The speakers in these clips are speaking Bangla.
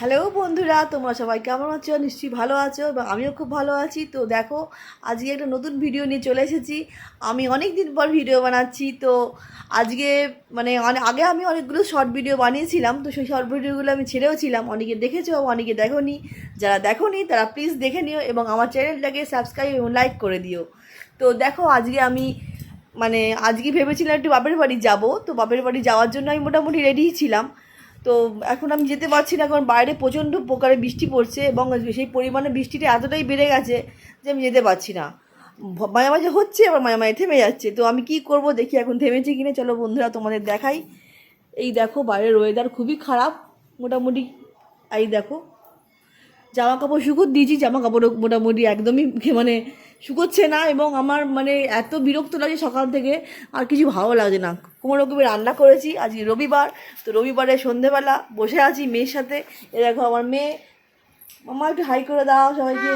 হ্যালো বন্ধুরা, তোমরা সবাই কেমন আছো? নিশ্চয়ই ভালো আছো এবং আমিও খুব ভালো আছি। তো দেখো, আজকে একটা নতুন ভিডিও নিয়ে চলে এসেছি। আমি অনেক দিন পর ভিডিও বানাচ্ছি। তো আজকে আগে আমি অনেকগুলো শর্ট ভিডিও বানিয়েছিলাম। তো সেই শর্ট ভিডিওগুলো আমি ছেড়েও ছিলাম, অনেকে দেখেছো, অনেকে দেখোনি। যারা দেখোনি তারা প্লিজ দেখে নিও এবং আমার চ্যানেলটাকে সাবস্ক্রাইব এবং লাইক করে দিও। তো দেখো, আজকে ভেবেছিলাম একটু বাপের বাড়ি যাব। তো বাপের বাড়ি যাওয়ার জন্য আমি মোটামুটি রেডি ছিলাম। তো এখন আমি যেতে পারছি না, কারণ বাইরে প্রচণ্ড প্রকারে বৃষ্টি পড়ছে এবং সেই পরিমাণে বৃষ্টিটা এতটাই বেড়ে গেছে যে আমি যেতে পারছি না। মাঝে মাঝে হচ্ছে, আবার মাঝে মাঝে থেমে যাচ্ছে। তো আমি কি করব, দেখি এখন থেমেছে কিনা। চলো বন্ধুরা, তোমাদের দেখাই। এই দেখো, বাইরের ওয়েদার খুবই খারাপ মোটামুটি। এই দেখো, জামা কাপড় শুকোতে দিয়েছি, জামা কাপড়ও মোটামুটি একদমই শুকোচ্ছে না। এবং আমার এত বিরক্ত লাগে সকাল থেকে, আর কিছু ভালো লাগছে না। কোনো রকমের রান্না করেছি, আজকে রবিবার। তো রবিবারে সন্ধেবেলা বসে আছি মেয়ের সাথে। এ দেখো আমার মেয়ে, মামা একটু হাই করে দাও সবাইকে।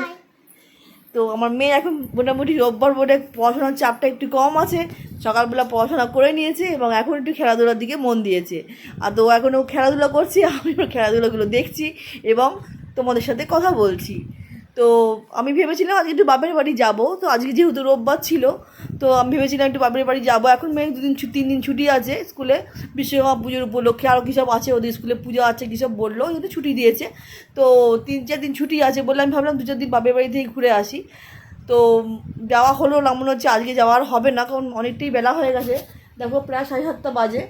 তো আমার মেয়ে এখন মোটামুটি রোববার বোর্ডে পড়াশোনার চাপটা একটু কম আছে। সকালবেলা পড়াশোনা করে নিয়েছে এবং এখন একটু খেলাধুলার দিকে মন দিয়েছে। আর তো এখনও খেলাধুলা করছি, আমি খেলাধুলাগুলো দেখছি এবং তোমাদের সাথে কথা বলছি। তো আমি ভেবেছিলাম আজকে একটু বাপের বাড়ি যাব। তো আজকে যেহেতু রোববার ছিল, তো আমি ভেবেছিলাম একটু বাপের বাড়ি যাব। এখন মেয়ে 3 দিন ছুটি আছে স্কুলে, বিশ্বকর্মা পুজোর উপলক্ষে আরও কী সব আছে, ওদের স্কুলে পুজো আছে কী সব বললো, কিন্তু ছুটি দিয়েছে। তো 3-4 দিন ছুটি আছে বলে আমি ভাবলাম 2-4 দিন বাপের বাড়ি থেকে ঘুরে আসি। তো যাওয়া হলো না, মনে হচ্ছে আজকে যাওয়ার হবে না, কারণ অনেকটাই বেলা হয়ে গেছে। দেখো প্রায় 7:30 বাজে।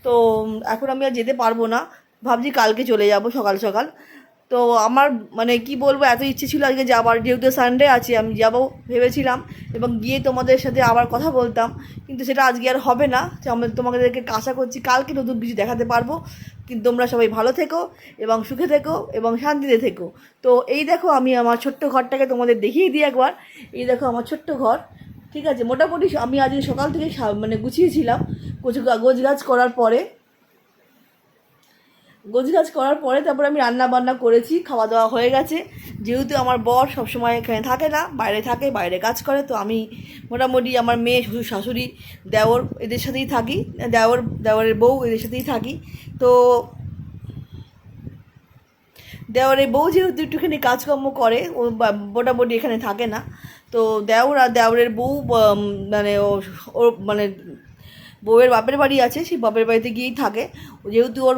তো এখন আমি আর যেতে পারবো না, ভাবছি কালকে চলে যাব সকাল সকাল। তো আমার কি বলবো, এত ইচ্ছে ছিল আজকে যাবার, যেহেতু সানডে আছে আমি যাবো ভেবেছিলাম এবং গিয়ে তোমাদের সাথে আবার কথা বলতাম। কিন্তু সেটা আজকে আর হবে না। তোমাদেরকে আশা করছি কালকে নতুন কিছু দেখাতে পারবো। কিন্তু তোমরা সবাই ভালো থেকো এবং সুখে থেকো এবং শান্তিতে থেকো। তো এই দেখো, আমি আমার ছোট্ট ঘরটাকে তোমাদের দেখিয়ে দিই একবার। এই দেখো আমার ছোট্ট ঘর, ঠিক আছে। মোটামুটি আমি আজকে সকাল থেকে গুছিয়েছিলাম। গোছগাছ করার পরে তারপরে আমি রান্না বান্না করেছি, খাওয়া দাওয়া হয়ে গেছে। যেহেতু আমার বর সবসময় এখানে থাকে না, বাইরে থাকে, বাইরে কাজ করে। তো আমি মোটামুটি আমার মেয়ে, শ্বশুর, শাশুড়ি, দেওর এদের সাথেই থাকি, দেওরের বউ এদের সাথেই থাকি। তো দেওরের বউ যেহেতু একটুখানি কাজকর্ম করে, ও মোটামুটি এখানে থাকে না। তো দেওর আর দেওরের বউ ওর বউয়ের বাপের বাড়ি আছে, সেই বাপের বাড়িতে গিয়েই থাকে। যেহেতু ওর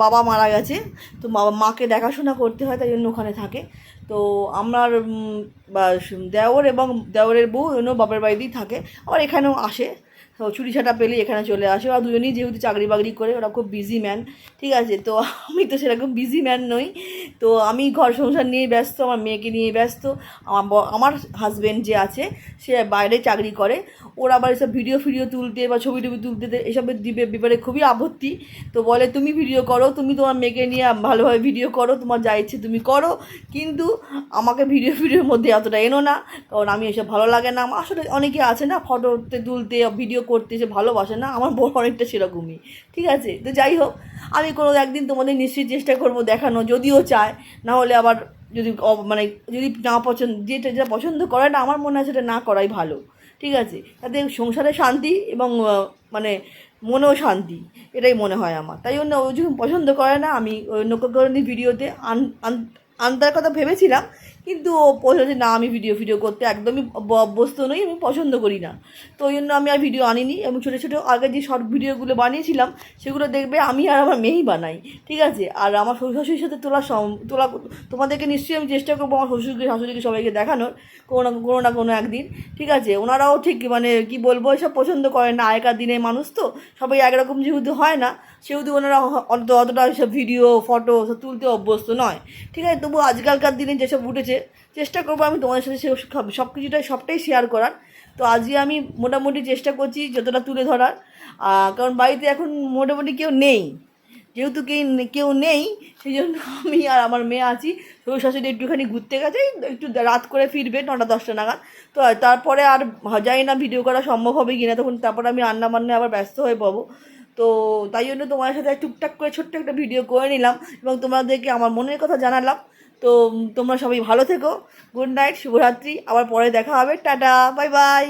বাবা মারা গেছে, তো মাকে দেখাশোনা করতে হয়, তাই জন্য ওখানে থাকে। তো আমার দেওর এবং দেওরের বউ অন্য বাপের বাড়িতেই থাকে, আবার এখানেও আসে। তো ছুটি ছাটা পেলেই এখানে চলে আসে। ওরা দুজনেই যেহেতু চাকরি বাকরি করে, ওরা খুব বিজি ম্যান, ঠিক আছে। তো আমি তো সেরকম বিজি ম্যান নই। তো আমি ঘর সংসার নিয়ে ব্যস্ত, আমার মেয়েকে নিয়ে ব্যস্ত। আমার হাজব্যান্ড যে আছে, সে বাইরে চাকরি করে। ওর আবার এসব ভিডিও তুলতে বা ছবি টবি তুলতে এসবের ব্যাপারে খুবই আপত্তি। তো বলে তুমি ভিডিও করো, তুমি তোমার মেয়েকে নিয়ে ভালোভাবে ভিডিও করো, তোমার যা ইচ্ছে তুমি করো, কিন্তু আমাকে ভিডিওর মধ্যে অতটা এনো না, কারণ আমি এসব ভালো লাগে না। আমার আসলে অনেকে আছে না, ফটোতে তুলতে ভিডিও করতে সে ভালোবাসে না, আমার বড় অনেকটা সেরকমই, ঠিক আছে। তো যাই হোক, আমি কোনো একদিন তোমাদের নিশ্চয়ই চেষ্টা করব দেখানো, যদিও চায়। না হলে আবার যদি যদি না যেটা পছন্দ করে না, আমার মনে হয় সেটা না করাই ভালো, ঠিক আছে। তাতে সংসারে শান্তি এবং মনেও শান্তি, এটাই মনে হয় আমার। তাই জন্য ও যখন পছন্দ করে না, আমি ওই নৌকাকরণী ভিডিওতে আনতার কথা ভেবেছিলাম, কিন্তু ও বলেছে না, আমি ভিডিও করতে একদমই অভ্যস্ত নই, আমি পছন্দ করি না। তো ওই জন্য আমি আর ভিডিও আনিনি। এবং ছোটো ছোটো আগে যে শর্ট ভিডিওগুলো বানিয়েছিলাম, সেগুলো দেখবে আমি আর আমার মেয়েই বানাই, ঠিক আছে। আর আমার শ্বশুর শাশুড়ির সাথে তোলা তোমাদেরকে নিশ্চয়ই আমি চেষ্টা করবো আমার শ্বশুরকে শাশুড়িকে সবাইকে দেখানোর কোনো না কোনো একদিন, ঠিক আছে। ওনারাও ঠিক কি বলবো, এসব পছন্দ করেন না। আগেকার দিনের মানুষ তো সবাই একরকম যেহেতু হয় না, সেহেতু ওনারা অতটা সব ভিডিও ফটো সব তুলতে অভ্যস্ত নয়, ঠিক আছে। তবু আজকালকার দিনে যেসব উঠেছে, চেষ্টা করবো আমি তোমাদের সাথে সবটাই শেয়ার করার। তো আজকে আমি মোটামুটি চেষ্টা করছি যতটা তুলে ধরার, কারণ বাড়িতে এখন মোটামুটি কেউ নেই। যেহেতু কেউ নেই, সেই জন্য আমি আর আমার মেয়ে আছি। শ্বশুর শাশুড়ি একটুখানি ঘুরতে গেছে, একটু রাত করে ফিরবে 9টা-10টা নাগাদ। তো তারপরে আর জানি না ভিডিও করা সম্ভব হবে কি না, তখন তারপরে আমি রান্না বান্নায় আবার ব্যস্ত হয়ে পাবো। তো তাই জন্য তোমার সাথে টুকটাক করে ছোট্ট একটা ভিডিও করে নিলাম এবং তোমাদেরকে আমার মনের কথা জানালাম। তো তোমরা সবাই ভালো থেকো, গুড নাইট, শুভরাত্রি, আবার পরে দেখা হবে, টাটা, বাই বাই।